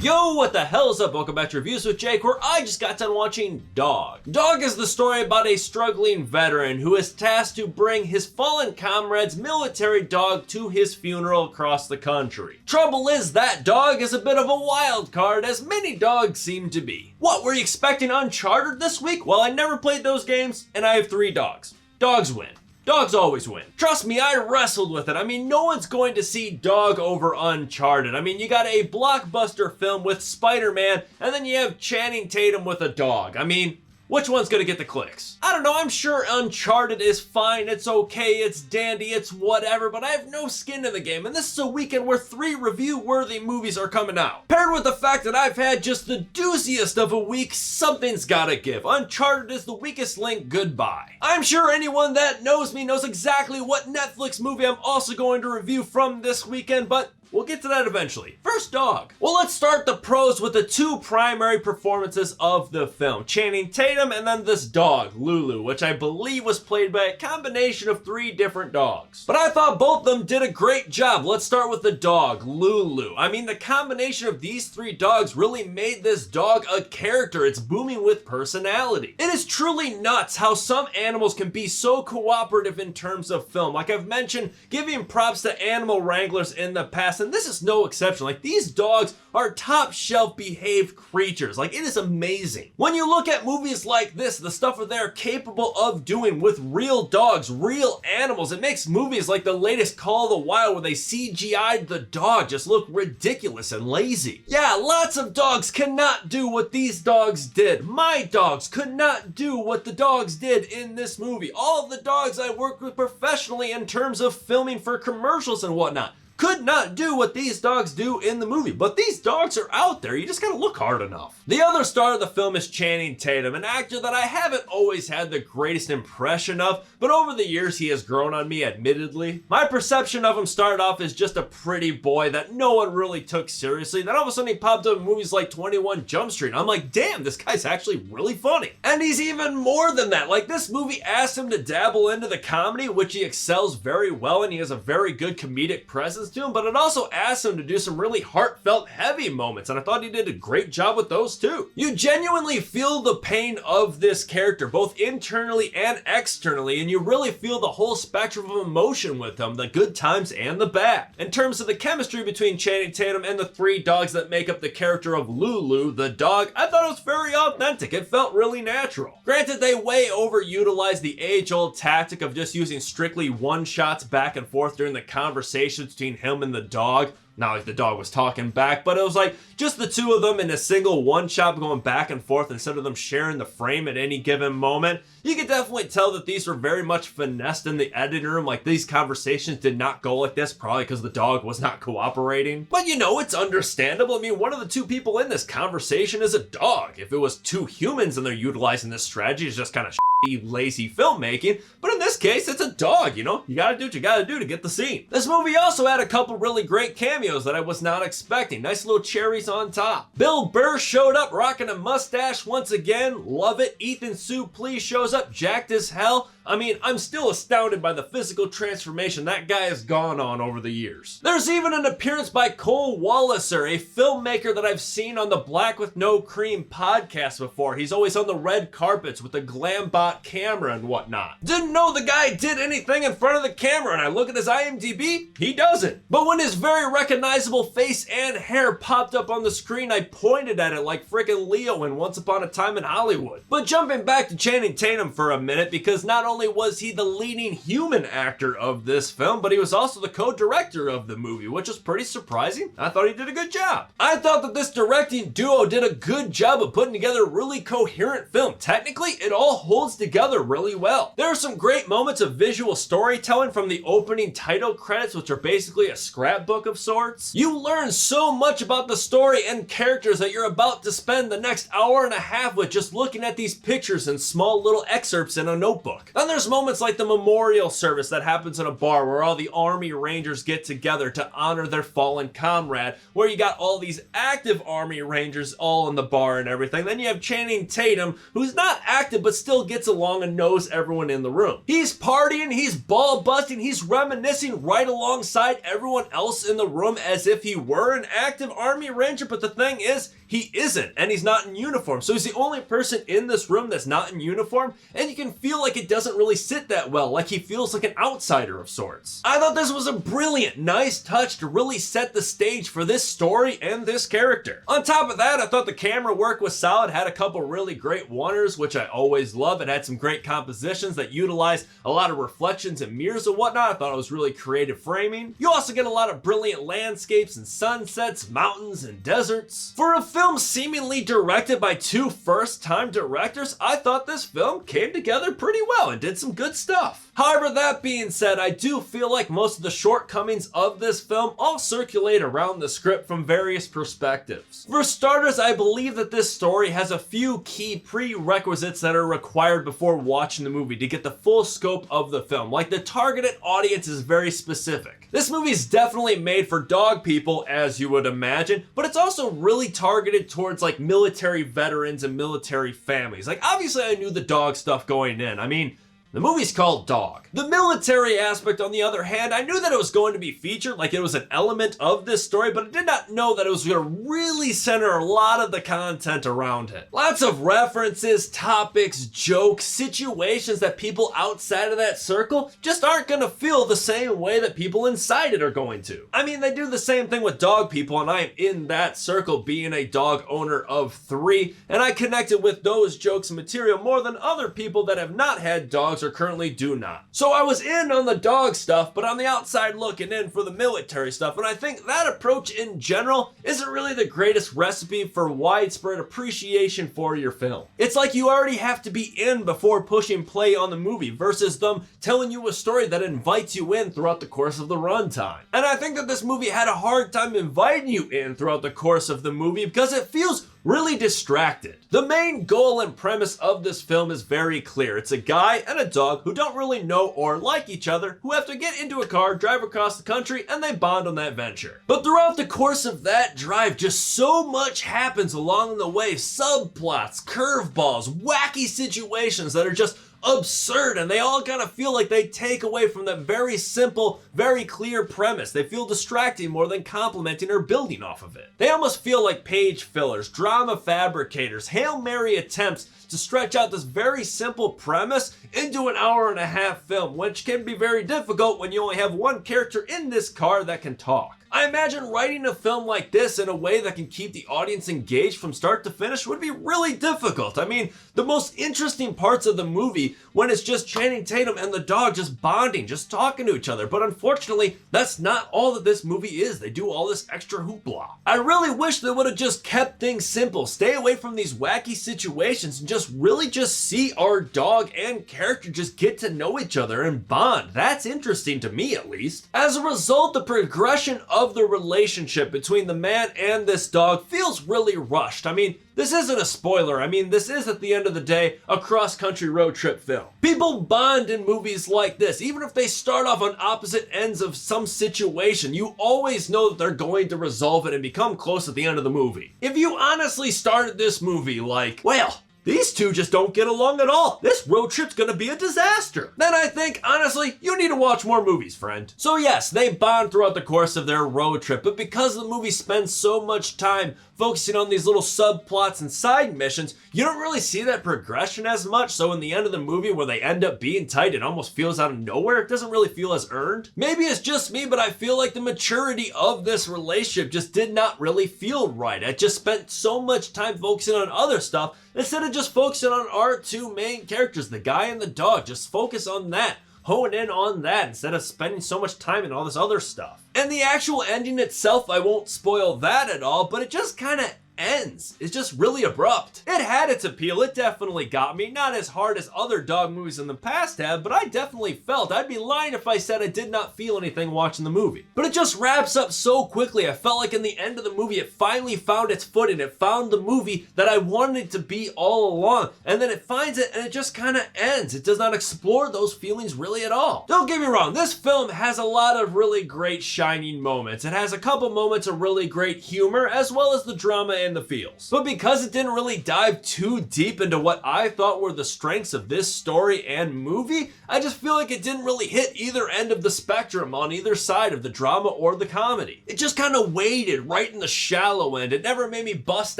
Yo, what the hell is up? Welcome back to Reviews with Jake, where I just got done watching Dog. Dog is the story about a struggling veteran who is tasked to bring his fallen comrade's military dog to his funeral across the country. Trouble is, that dog is a bit of a wild card, as many dogs seem to be. What, were you expecting Uncharted this week? Well, I never played those games, and I have 3 dogs. Dogs win. Dogs always win. Trust me, I wrestled with it. I mean, no one's going to see Dog over Uncharted. I mean, you got a blockbuster film with Spider-Man, and then you have Channing Tatum with a dog. I mean, which one's gonna get the clicks? I don't know, I'm sure Uncharted is fine, it's okay, it's dandy, it's whatever, but I have no skin in the game, and this is a weekend where 3 review-worthy movies are coming out. Paired with the fact that I've had just the dooziest of a week, something's gotta give. Uncharted is the weakest link, goodbye. I'm sure anyone that knows me knows exactly what Netflix movie I'm also going to review from this weekend, but we'll get to that eventually. First, Dog. Well, let's start the pros with the 2 primary performances of the film. Channing Tatum and then this dog, Lulu, which I believe was played by a combination of 3 different dogs. But I thought both of them did a great job. Let's start with the dog, Lulu. I mean, the combination of these 3 dogs really made this dog a character. It's booming with personality. It is truly nuts how some animals can be so cooperative in terms of film. Like I've mentioned, giving props to animal wranglers in the past, and this is no exception. Like, these dogs are top shelf behaved creatures. Like, it is amazing. When you look at movies like this, the stuff that they're capable of doing with real dogs, real animals, it makes movies like the latest Call of the Wild where they CGI'd the dog just look ridiculous and lazy. Yeah, lots of dogs cannot do what these dogs did. My dogs could not do what the dogs did in this movie. All of the dogs I worked with professionally in terms of filming for commercials and whatnot could not do what these dogs do in the movie, but these dogs are out there. You just gotta look hard enough. The other star of the film is Channing Tatum, an actor that I haven't always had the greatest impression of, but over the years he has grown on me, admittedly. My perception of him started off as just a pretty boy that no one really took seriously. Then all of a sudden he popped up in movies like 21 Jump Street. I'm like, damn, this guy's actually really funny. And he's even more than that. Like, this movie asked him to dabble into the comedy, which he excels very well, and he has a very good comedic presence to him, but it also asked him to do some really heartfelt, heavy moments, and I thought he did a great job with those too. You genuinely feel the pain of this character, both internally and externally, and you really feel the whole spectrum of emotion with him, the good times and the bad. In terms of the chemistry between Channing Tatum and the 3 dogs that make up the character of Lulu, the dog, I thought it was very authentic. It felt really natural. Granted, they way overutilized the age-old tactic of just using strictly one-shots back and forth during the conversations between him and the dog. Not like the dog was talking back, but it was like just the 2 of them in a single one shot going back and forth instead of them sharing the frame at any given moment. You could definitely tell that these were very much finessed in the editing room. Like, these conversations did not go like this, probably because the dog was not cooperating. But you know, it's understandable. I mean, one of the 2 people in this conversation is a dog. If it was 2 humans and they're utilizing this strategy, it's just kind of lazy filmmaking, but in this case it's a dog. You know, you gotta do what you gotta do to get the scene. This movie also had a couple really great cameos that I was not expecting. Nice little cherries on top. Bill Burr showed up rocking a mustache once again, love it. Ethan Suplee shows up jacked as hell. I mean, I'm still astounded by the physical transformation that guy has gone on over the years. There's even an appearance by Cole Walliser, a filmmaker that I've seen on the Black with No Cream podcast before. He's always on the red carpets with the Glambot camera and whatnot. Didn't know the guy did anything in front of the camera, and I look at his IMDb, he doesn't. But when his very recognizable face and hair popped up on the screen, I pointed at it like frickin' Leo in Once Upon a Time in Hollywood. But jumping back to Channing Tatum for a minute, because not only was he the leading human actor of this film, but he was also the co-director of the movie, which was pretty surprising. I thought he did a good job. I thought that this directing duo did a good job of putting together a really coherent film. Technically, it all holds together really well. There are some great moments of visual storytelling from the opening title credits, which are basically a scrapbook of sorts. You learn so much about the story and characters that you're about to spend the next hour and a half with just looking at these pictures and small little excerpts in a notebook. And there's moments like the memorial service that happens in a bar where all the Army Rangers get together to honor their fallen comrade, where you got all these active Army Rangers all in the bar and everything. Then you have Channing Tatum, who's not active but still gets along and knows everyone in the room. He's partying, he's ball busting, he's reminiscing right alongside everyone else in the room as if he were an active Army Ranger, but the thing is, he isn't, and he's not in uniform. So he's the only person in this room that's not in uniform, and you can feel like it doesn't really sit that well, like he feels like an outsider of sorts. I thought this was a brilliant, nice touch to really set the stage for this story and this character. On top of that, I thought the camera work was solid, had a couple really great one-ers, which I always love. It had some great compositions that utilized a lot of reflections and mirrors and whatnot. I thought it was really creative framing. You also get a lot of brilliant landscapes and sunsets, mountains, and deserts. For a film seemingly directed by two first-time directors, I thought this film came together pretty well and did some good stuff. However, that being said, I do feel like most of the shortcomings of this film all circulate around the script from various perspectives. For starters, I believe that this story has a few key prerequisites that are required before watching the movie to get the full scope of the film. Like, the targeted audience is very specific. This movie is definitely made for dog people, as you would imagine, but it's also really targeted towards like military veterans and military families. Like, obviously I knew the dog stuff going in. I mean, the movie's called Dog. The military aspect, on the other hand, I knew that it was going to be featured, like it was an element of this story, but I did not know that it was going to really center a lot of the content around it. Lots of references, topics, jokes, situations that people outside of that circle just aren't going to feel the same way that people inside it are going to. I mean, they do the same thing with dog people, and I am in that circle being a dog owner of 3, and I connected with those jokes and material more than other people that have not had dogs or currently do not. So I was in on the dog stuff, but on the outside looking in for the military stuff, and I think that approach in general isn't really the greatest recipe for widespread appreciation for your film. It's like you already have to be in before pushing play on the movie versus them telling you a story that invites you in throughout the course of the runtime. And I think that this movie had a hard time inviting you in throughout the course of the movie because it feels really distracted. The main goal and premise of this film is very clear. It's a guy and a dog who don't really know or like each other, who have to get into a car, drive across the country, and they bond on that venture. But throughout the course of that drive, just so much happens along the way. Subplots, curveballs, wacky situations that are just absurd, and they all kind of feel like they take away from that very simple, very clear premise. They feel distracting more than complimenting or building off of it. They almost feel like page fillers, drama fabricators, Hail Mary attempts to stretch out this very simple premise into an hour-and-a-half film, which can be very difficult when you only have one character in this car that can talk. I imagine writing a film like this in a way that can keep the audience engaged from start to finish would be really difficult. I mean, the most interesting parts of the movie when it's just Channing Tatum and the dog just bonding, just talking to each other. But unfortunately, that's not all that this movie is. They do all this extra hoopla. I really wish they would have just kept things simple, stay away from these wacky situations, and just really just see our dog and character just get to know each other and bond. That's interesting to me, at least. As a result, the progression of the relationship between the man and this dog feels really rushed. I mean, this isn't a spoiler. I mean, this is, at the end of the day, a cross-country road trip film. People bond in movies like this. Even if they start off on opposite ends of some situation, you always know that they're going to resolve it and become close at the end of the movie. If you honestly started this movie like, well, these two just don't get along at all, this road trip's gonna be a disaster, then I think, honestly, you need to watch more movies, friend. So yes, they bond throughout the course of their road trip, but because the movie spends so much time focusing on these little subplots and side missions, you don't really see that progression as much. So in the end of the movie where they end up being tight, it almost feels out of nowhere. It doesn't really feel as earned. Maybe it's just me, but I feel like the maturity of this relationship just did not really feel right. I just spent so much time focusing on other stuff instead of just focusing on our two main characters, the guy and the dog. Just focus on that. Hone in on that instead of spending so much time in all this other stuff. And the actual ending itself, I won't spoil that at all, but it just kind of ends. It's just really abrupt. It had its appeal, it definitely got me, not as hard as other dog movies in the past have, but I definitely felt. I'd be lying if I said I did not feel anything watching the movie. But it just wraps up so quickly. I felt like in the end of the movie it finally found its footing. It found the movie that I wanted it to be all along, and then it finds it and it just kind of ends. It does not explore those feelings really at all. Don't get me wrong, this film has a lot of really great shining moments. It has a couple moments of really great humor as well as the drama and the feels. But because it didn't really dive too deep into what I thought were the strengths of this story and movie, I just feel like it didn't really hit either end of the spectrum on either side of the drama or the comedy. It just kind of waded right in the shallow end. It never made me bust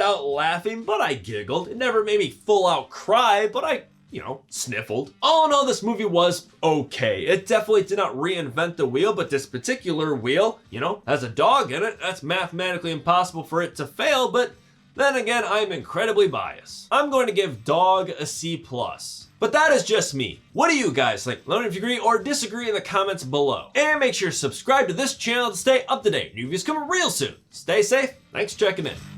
out laughing, but I giggled. It never made me full out cry, but I sniffled. All in all, this movie was okay. It definitely did not reinvent the wheel, but this particular wheel, has a dog in it. That's mathematically impossible for it to fail, but then again, I'm incredibly biased. I'm going to give Dog a C+. But that is just me. What do you guys think? Let me know if you agree or disagree in the comments below. And make sure to subscribe to this channel to stay up to date. New videos coming real soon. Stay safe. Thanks for checking in.